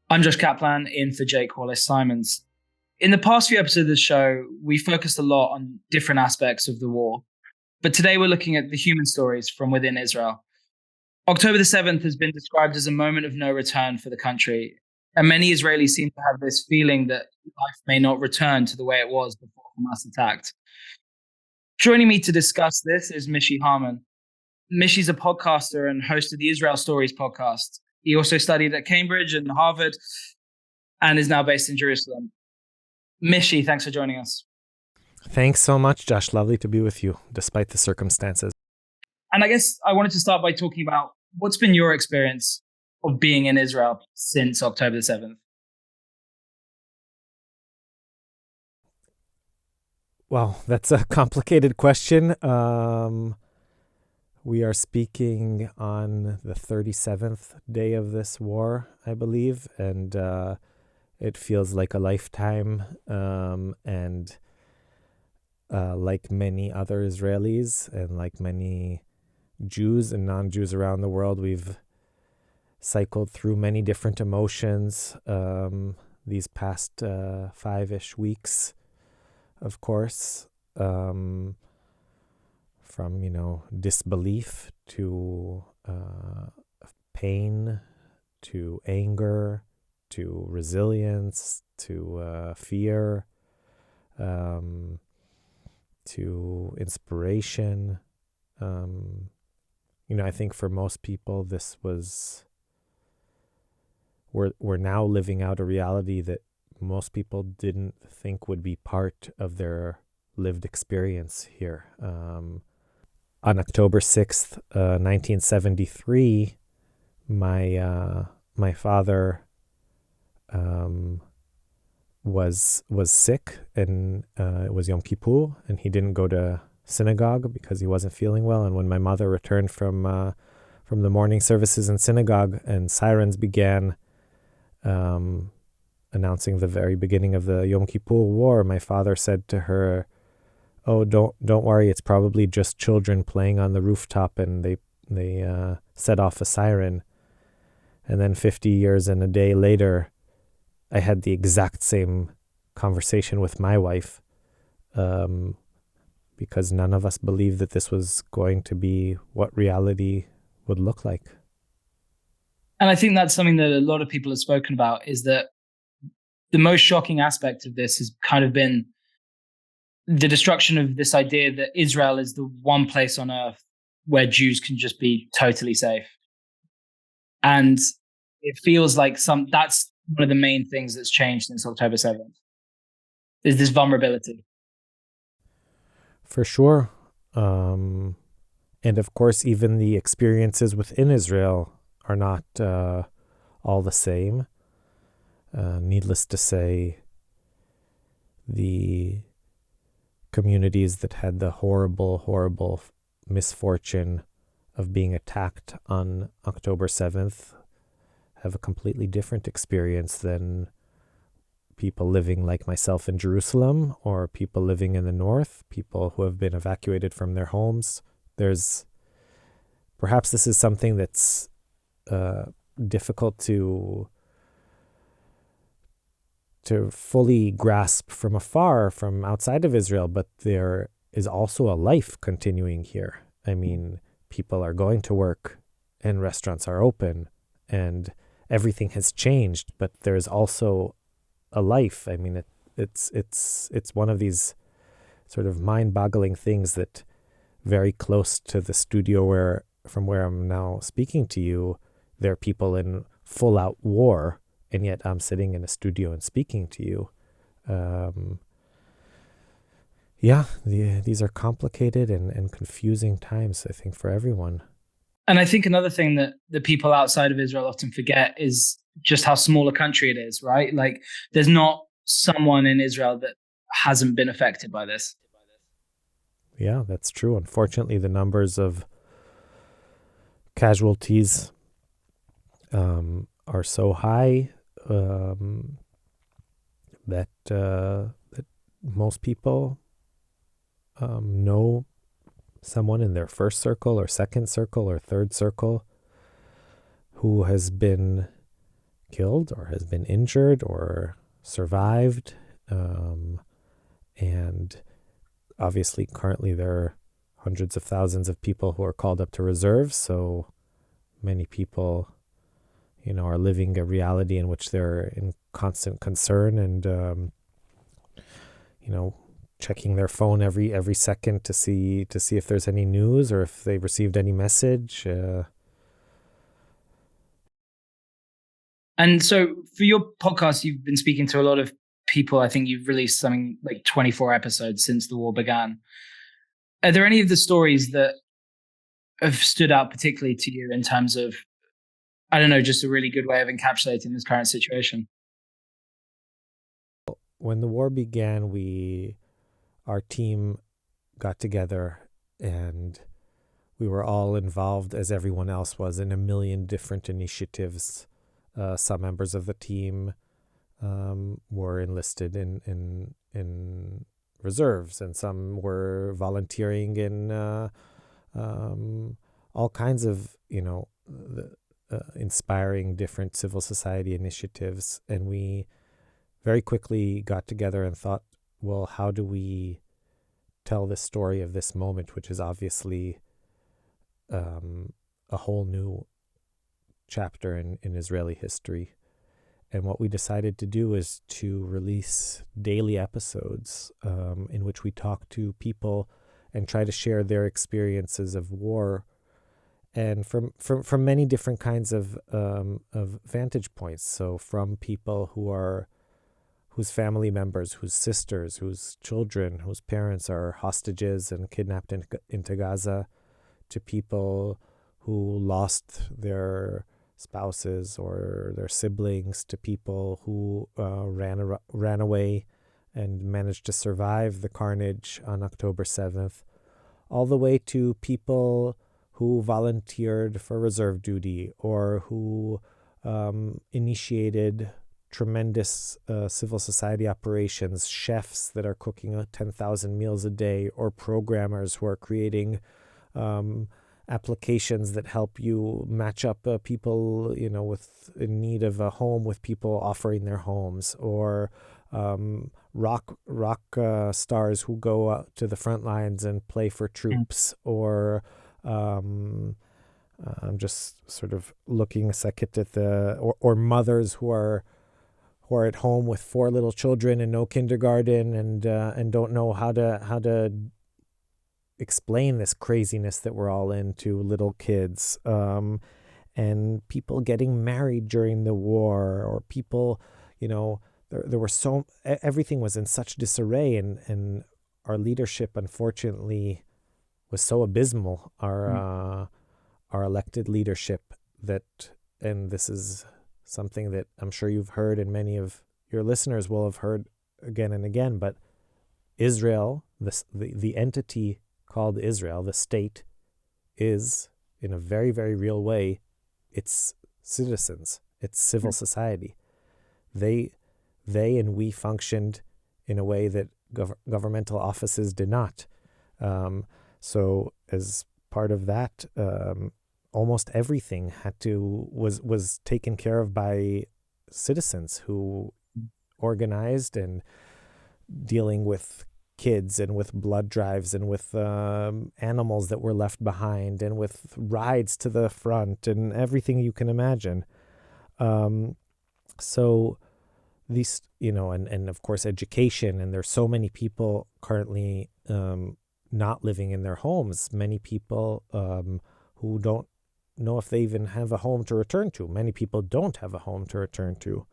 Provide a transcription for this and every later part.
I'm Josh Kaplan in for Jake Wallace-Simons. In the past few episodes of the show, we focused a lot on different aspects of the war. But today we're looking at the human stories from within Israel. October the 7th has been described as a moment of no return for the country. And many Israelis seem to have this feeling that life may not return to the way it was before Hamas attacked. Joining me to discuss this is Mishy Harman. Mishy's a podcaster and host of the Israel Stories podcast. He also studied at Cambridge and Harvard and is now based in Jerusalem. Mishy, thanks for joining us. Thanks so much, Josh. Lovely to be with you, despite the circumstances. And I guess I wanted to start by talking about what's been your experience of being in Israel since October the 7th? Well, that's a complicated question. We are speaking on the 37th day of this war, I believe, and it feels like a lifetime. And like many other Israelis and like many Jews and non-Jews around the world, we've cycled through many different emotions these past 5-ish weeks, of course, from, disbelief to pain, to anger, to resilience, to fear, to inspiration. I think for most people, this was, we're now living out a reality that most people didn't think would be part of their lived experience here. On October 6th, 1973, my father was sick, and it was Yom Kippur, and he didn't go to synagogue because he wasn't feeling well. And when my mother returned from the morning services in synagogue and sirens began announcing the very beginning of the Yom Kippur War, my father said to her, "Oh, don't worry, it's probably just children playing on the rooftop," and they set off a siren. And then 50 years and a day later, I had the exact same conversation with my wife, because none of us believed that this was going to be what reality would look like. And I think that's something that a lot of people have spoken about, is that the most shocking aspect of this has kind of been the destruction of this idea that Israel is the one place on earth where Jews can just be totally safe. And it feels like that's one of the main things that's changed since October 7th, is this vulnerability. For sure. And of course, even the experiences within Israel are not all the same. Needless to say, the communities that had the horrible, horrible misfortune of being attacked on October 7th have a completely different experience than people living like myself in Jerusalem, or people living in the north, people who have been evacuated from their homes. Perhaps this is something that's difficult to fully grasp from afar, from outside of Israel, but there is also a life continuing here. I mean, people are going to work and restaurants are open and everything has changed, but there's also a life. I mean, it's one of these sort of mind-boggling things that very close to the studio from where I'm now speaking to you, there are people in full-out war, and yet I'm sitting in a studio and speaking to you. These are complicated and confusing times, I think, for everyone. And I think another thing that the people outside of Israel often forget is just how small a country it is, right? Like, there's not someone in Israel that hasn't been affected by this. Yeah, that's true. Unfortunately, the numbers of casualties are so high that most people know someone in their first circle or second circle or third circle who has been killed or has been injured or survived. And obviously, currently there are hundreds of thousands of people who are called up to reserves. So many people, are living a reality in which they're in constant concern and, checking their phone every second to see if there's any news or if they've received any message. And so for your podcast, you've been speaking to a lot of people. I think you've released something like 24 episodes since the war began. Are there any of the stories that have stood out particularly to you in terms of, I don't know, just a really good way of encapsulating this current situation? When the war began, our team got together and we were all involved, as everyone else was, in a million different initiatives. Some members of the team were enlisted in reserves, and some were volunteering in all kinds of inspiring different civil society initiatives. And we very quickly got together and thought, well, how do we tell the story of this moment, which is obviously a whole new chapter in Israeli history. And what we decided to do is to release daily episodes in which we talk to people and try to share their experiences of war, and from many different kinds of vantage points. So from people whose family members, whose sisters, whose children, whose parents are hostages and kidnapped into Gaza, to people who lost their spouses or their siblings, to people who ran away and managed to survive the carnage on October 7th, all the way to people who volunteered for reserve duty or who initiated tremendous civil society operations, chefs that are cooking 10,000 meals a day, or programmers who are creating applications that help you match up people, with in need of a home with people offering their homes, or rock stars who go out to the front lines and play for troops, or I'm just sort of looking a second at or mothers who are at home with 4 little children and no kindergarten and don't know how to explain this craziness that we're all in to little kids, and people getting married during the war, or people, there were everything was in such disarray, and our leadership, unfortunately, was so abysmal, our elected leadership, and this is something that I'm sure you've heard and many of your listeners will have heard again and again, but Israel, the entity called Israel, the state, is, in a very, very real way, its citizens, its civil society. They and we functioned in a way that governmental offices did not. So as part of that, almost everything was taken care of by citizens who organized, and dealing with kids and with blood drives and with animals that were left behind and with rides to the front and everything you can imagine. So these, and of course education, and there's so many people currently not living in their homes. Many people who don't know if they even have a home to return to. Many people don't have a home to return to.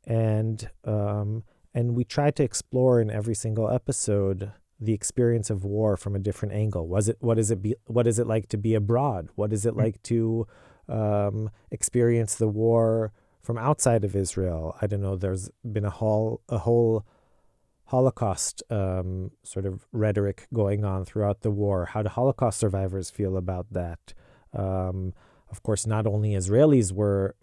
And we try to explore in every single episode the experience of war from a different angle. What is it like to be abroad? What is it like to experience the war from outside of Israel? I don't know. There's been a whole Holocaust sort of rhetoric going on throughout the war. How do Holocaust survivors feel about that? Of course, not only Israelis were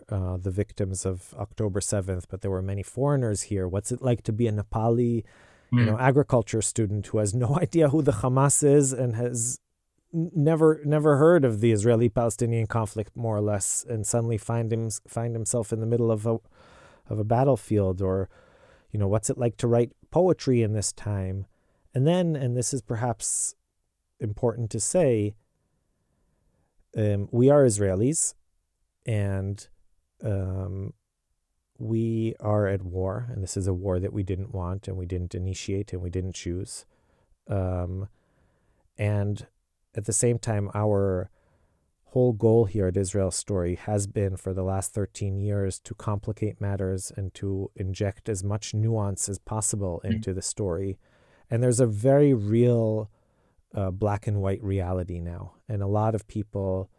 the victims of October 7th, but there were many foreigners here. What's it like to be a Nepali, agriculture student who has no idea who the Hamas is and has never heard of the Israeli-Palestinian conflict, more or less, and suddenly find himself in the middle of a battlefield, or what's it like to write poetry in this time? And then, and this is perhaps important to say, we are Israelis, and we are at war, and this is a war that we didn't want, and we didn't initiate, and we didn't choose. And at the same time, our whole goal here at Israel Story has been, for the last 13 years, to complicate matters and to inject as much nuance as possible into the story. And there's a very real black and white reality now. And a lot of people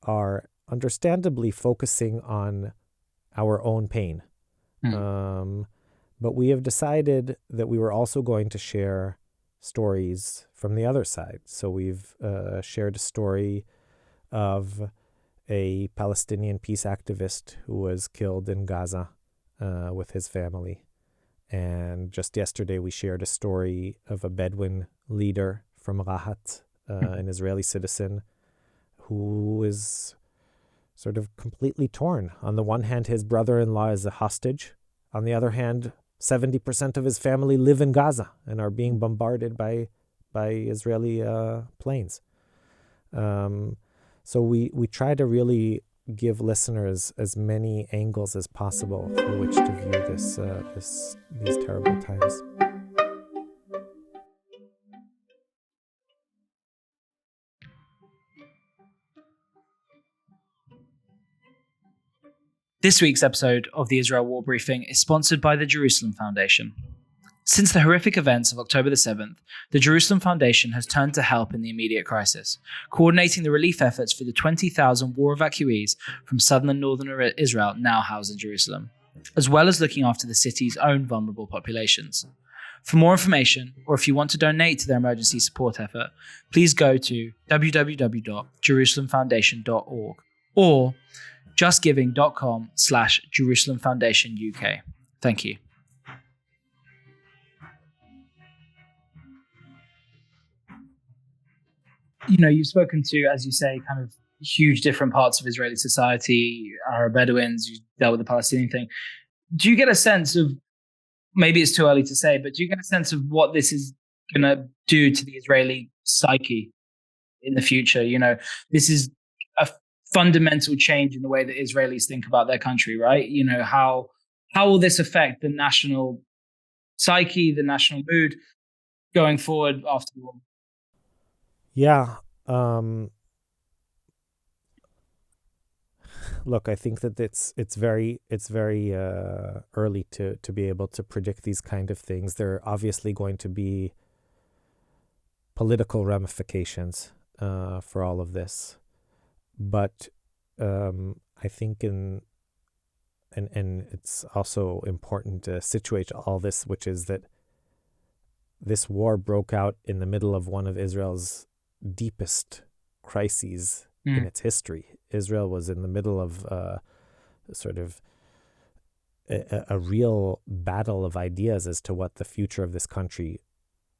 are understandably focusing on our own pain. But we have decided that we were also going to share stories from the other side. So we've shared a story of a Palestinian peace activist who was killed in Gaza with his family. And just yesterday we shared a story of a Bedouin leader from Rahat, an Israeli citizen, who is sort of completely torn. On the one hand, his brother-in-law is a hostage. On the other hand, 70% of his family live in Gaza and are being bombarded by Israeli planes. So we try to really give listeners as many angles as possible through which to view these terrible times. This week's episode of the Israel War Briefing is sponsored by the Jerusalem Foundation. Since the horrific events of October the 7th, the Jerusalem Foundation has turned to help in the immediate crisis, coordinating the relief efforts for the 20,000 war evacuees from southern and northern Israel now housed in Jerusalem, as well as looking after the city's own vulnerable populations. For more information, or if you want to donate to their emergency support effort, please go to www.jerusalemfoundation.org or justgiving.com/Jerusalem Foundation UK. Thank you. You've spoken to, as you say, kind of huge different parts of Israeli society, Arab Bedouins, you dealt with the Palestinian thing. Do you get a sense of, maybe it's too early to say, but do you get a sense of what this is going to do to the Israeli psyche in the future? This is a fundamental change in the way that Israelis think about their country, right? How will this affect the national psyche, the national mood going forward after the war? Yeah. Look, I think that it's very early to be able to predict these kind of things. There are obviously going to be political ramifications for all of this, but I think and it's also important to situate all this, which is that this war broke out in the middle of one of Israel's deepest crises in its history. Israel was in the middle of sort of a real battle of ideas as to what the future of this country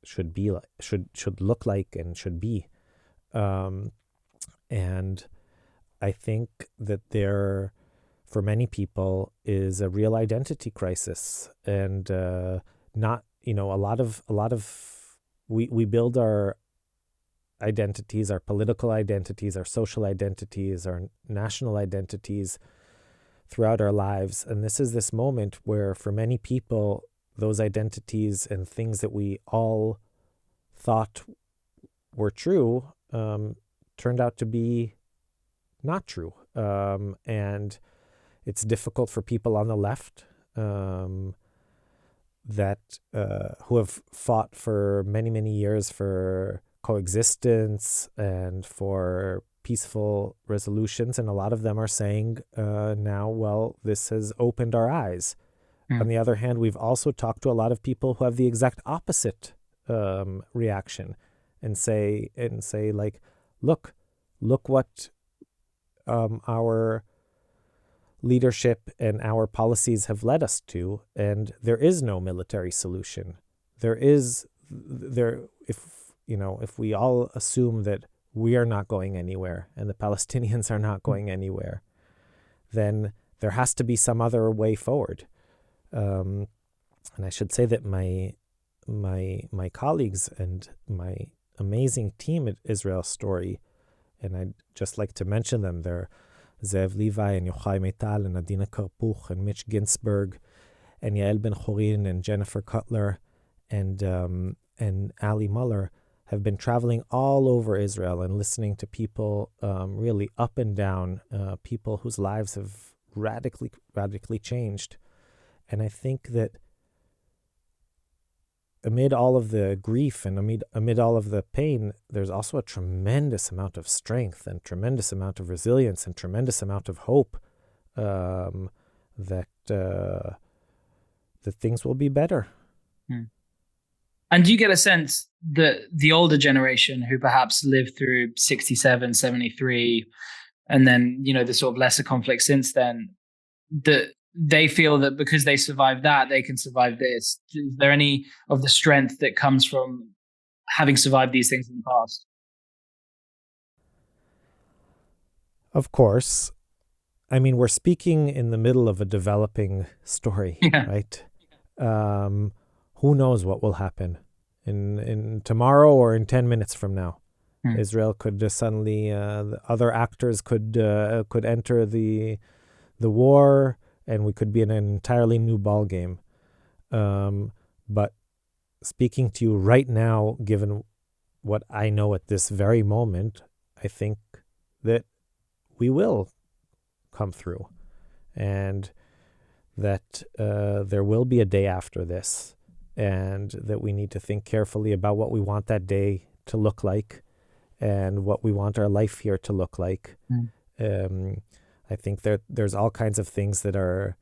should be like, should look like, and should be. And I think that there, for many people, is a real identity crisis, and not a lot of we build our identities, our political identities, our social identities, our national identities throughout our lives. And this is this moment where, for many people, those identities and things that we all thought were true turned out to be not true. And it's difficult for people on the left that who have fought for many, many years for coexistence and for peaceful resolutions, and a lot of them are saying now, well, this has opened our eyes. On the other hand, we've also talked to a lot of people who have the exact opposite reaction, and say like, look what our leadership and our policies have led us to, and there is no military solution. if we all assume that we are not going anywhere and the Palestinians are not going anywhere, then there has to be some other way forward. And I should say that my colleagues and my amazing team at Israel Story, and I'd just like to mention them, they're Zev Levi and Yochai Meital and Adina Karpuch and Mitch Ginsberg and Yael Ben-Chorin and Jennifer Cutler and Ali Muller, have been traveling all over Israel and listening to people really up and down, people whose lives have radically changed. And I think that amid all of the grief and amid all of the pain, there's also a tremendous amount of strength and tremendous amount of resilience and tremendous amount of hope that things will be better. And do you get a sense that the older generation who perhaps lived through 67, 73, and then, the sort of lesser conflict since then, that they feel that because they survived that, they can survive this? Is there any of the strength that comes from having survived these things in the past? Of course. I mean, we're speaking in the middle of a developing story, right? Who knows what will happen in tomorrow or in 10 minutes from now? Israel could suddenly, the other actors could enter the war, and we could be in an entirely new ball game. But speaking to you right now, given what I know at this very moment, I think that we will come through, and that there will be a day after this, and that we need to think carefully about what we want that day to look like and what we want our life here to look like. I think there's all kinds of things that are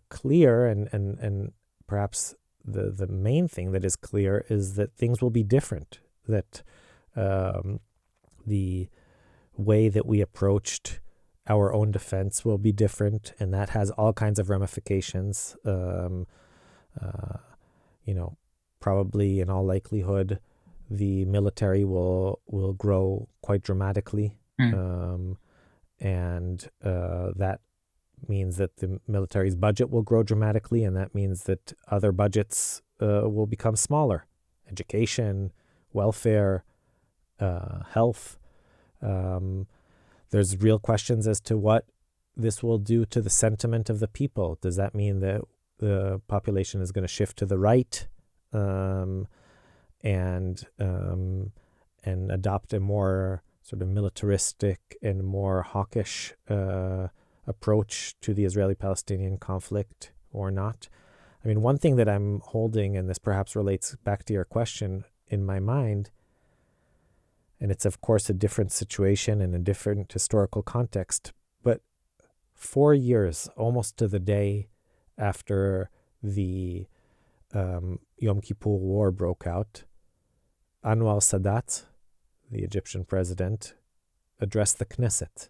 clear, and perhaps the main thing that is clear is that things will be different, that the way that we approached our own defense will be different, and that has all kinds of ramifications. Probably in all likelihood, the military will grow quite dramatically, and that means that the military's budget will grow dramatically, and that means that other budgets will become smaller. Education, welfare, health. There's real questions as to what this will do to the sentiment of the people. Does that mean that the population is going to shift to the right and adopt a more sort of militaristic and more hawkish approach to the Israeli-Palestinian conflict or not? I mean, one thing that I'm holding, and this perhaps relates back to your question, in my mind, and it's of course a different situation and a different historical context, but 4 years, almost to the day after the Yom Kippur War broke out, Anwar Sadat, the Egyptian president, addressed the Knesset.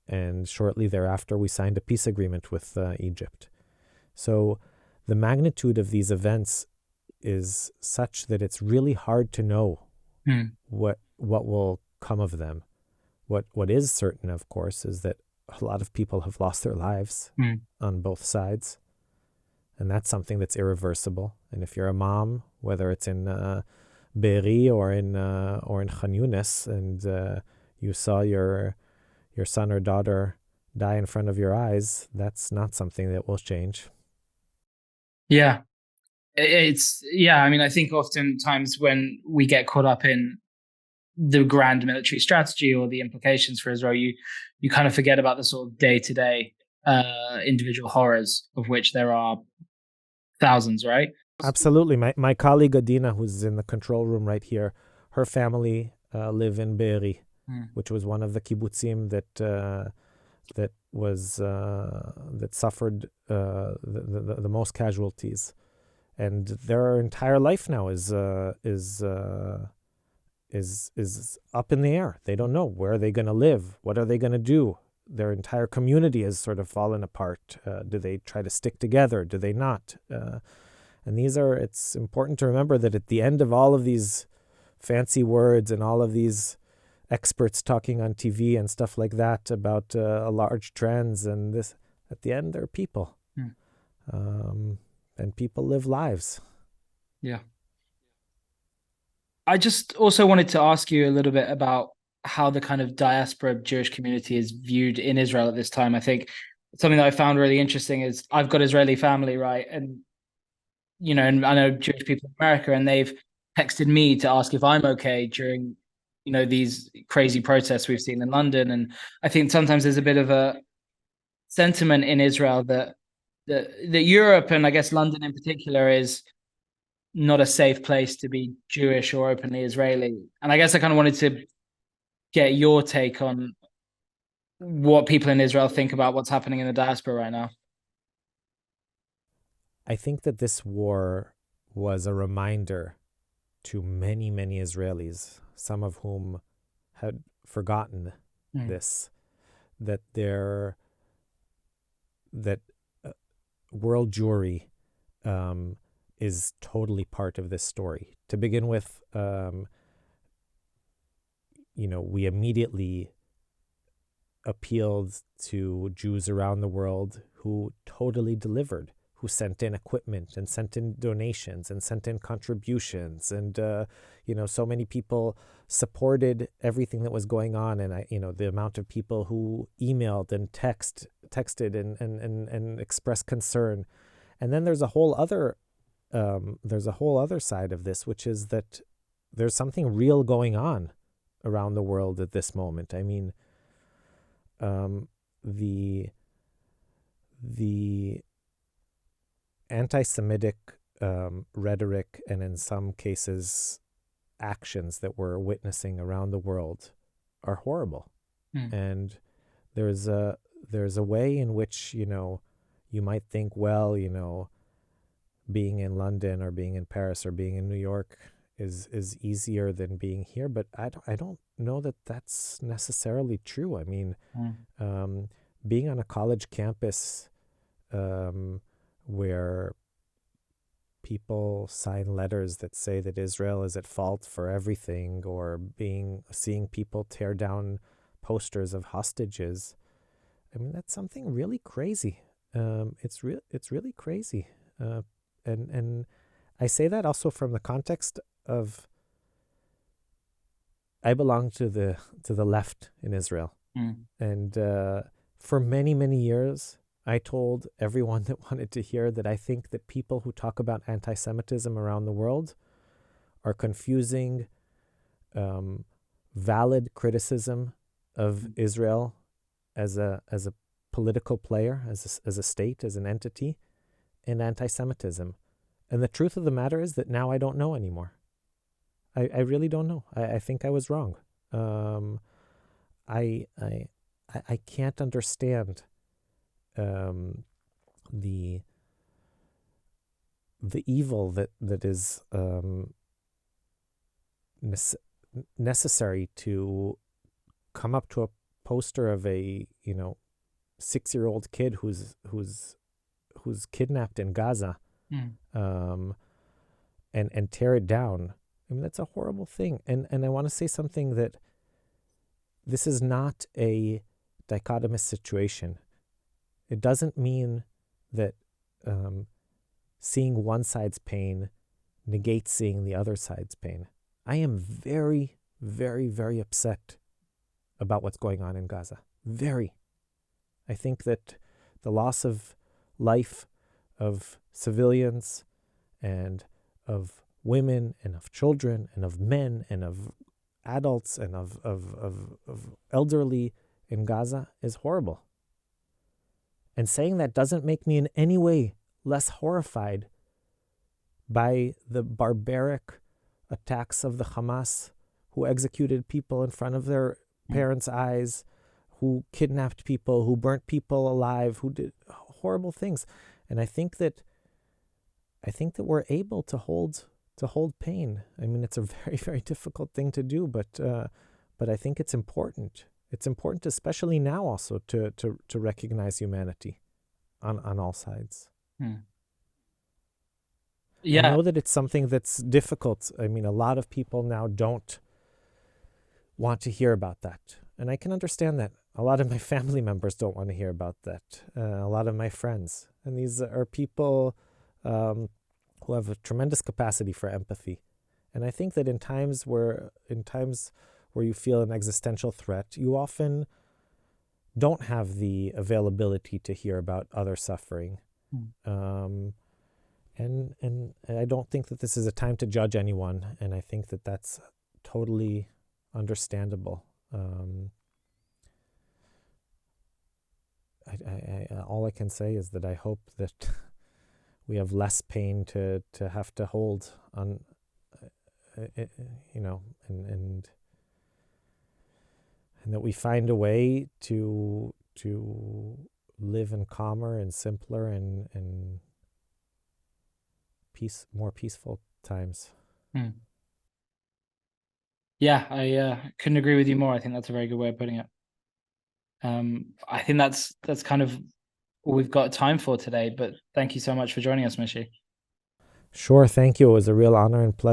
And shortly thereafter, we signed a peace agreement with Egypt. So the magnitude of these events is such that it's really hard to know what will come of them. What is certain, of course, is that a lot of people have lost their lives on both sides, and that's something that's irreversible. And if you're a mom, whether it's in Be'eri or in Khan Yunis, and you saw your son or daughter die in front of your eyes, that's not something that will change. Yeah. I mean, I think oftentimes when we get caught up in the grand military strategy or the implications for Israel, you kind of forget about the sort of day-to-day individual horrors, of which there are thousands, right? Absolutely. My colleague Adina, who's in the control room right here, her family live in Be'eri, which was one of the kibbutzim that suffered the most casualties, and their entire life now is up in the air. They don't know where are they going to live, what are they going to do. Their entire community has sort of fallen apart. Do they try to stick together? Do they not? And it's important to remember that at the end of all of these fancy words and all of these experts talking on TV and stuff like that about large trends and this, at the end, they're people. And people live lives. Yeah. I just also wanted to ask you a little bit about how the kind of diaspora Jewish community is viewed in Israel at this time. I think something that I found really interesting is I've got Israeli family, right? And, and I know Jewish people in America, and they've texted me to ask if I'm okay during, these crazy protests we've seen in London. And I think sometimes there's a bit of a sentiment in Israel that Europe, and I guess London in particular, is not a safe place to be Jewish or openly Israeli. And I guess I kind of wanted to get your take on what people in Israel think about what's happening in the diaspora right now. I think that this war was a reminder to many, many Israelis, some of whom had forgotten this, that world Jewry is totally part of this story. To begin with, we immediately appealed to Jews around the world who totally delivered, who sent in equipment and sent in donations and sent in contributions. And, so many people supported everything that was going on. And, the amount of people who emailed and texted and expressed concern. And then there's a whole other side of this, which is that there's something real going on around the world at this moment. I mean, the anti-Semitic rhetoric and in some cases actions that we're witnessing around the world are horrible. And there's a way in which, you might think, well, being in London or being in Paris or being in New York is easier than being here, but I don't know that that's necessarily true. I mean, being on a college campus where people sign letters that say that Israel is at fault for everything, or seeing people tear down posters of hostages, I mean, that's something really crazy. It's really crazy. And I say that also from the context of I belong to the left in Israel. And for many, many years, I told everyone that wanted to hear that I think that people who talk about anti-Semitism around the world are confusing valid criticism of Israel as a political player, as a state, as an entity, and anti-Semitism. And the truth of the matter is that now I don't know anymore. I really don't know. I think I was wrong. I can't understand the evil that is necessary to come up to a poster of a 6-year-old kid who's kidnapped in Gaza, and tear it down. I mean, that's a horrible thing. And I want to say something, that this is not a dichotomous situation. It doesn't mean that seeing one side's pain negates seeing the other side's pain. I am very, very, very upset about what's going on in Gaza. Very. I think that the loss of life of civilians and of women and of children and of men and of adults and of elderly in Gaza is horrible. And saying that doesn't make me in any way less horrified by the barbaric attacks of the Hamas, who executed people in front of their parents' eyes, who kidnapped people, who burnt people alive, who did horrible things. And I think that we're able to hold pain. I mean, it's a very, very difficult thing to do, but I think it's important. It's important, especially now, also to recognize humanity on all sides. I Yeah. know that it's something that's difficult. I mean, a lot of people now don't want to hear about that. And I can understand that. A lot of my family members don't want to hear about that. A lot of my friends. And these are people who have a tremendous capacity for empathy. And I think that in times where you feel an existential threat, you often don't have the availability to hear about other suffering. Mm. And I don't think that this is a time to judge anyone. And I think that that's totally understandable. All I can say is that I hope that we have less pain to have to hold on, and that we find a way to live in calmer and simpler and more peaceful times. Mm. Yeah, I couldn't agree with you more. I think that's a very good way of putting it. I think that's kind of all we've got time for today. But thank you so much for joining us, Mishy. Sure, thank you. It was a real honor and pleasure.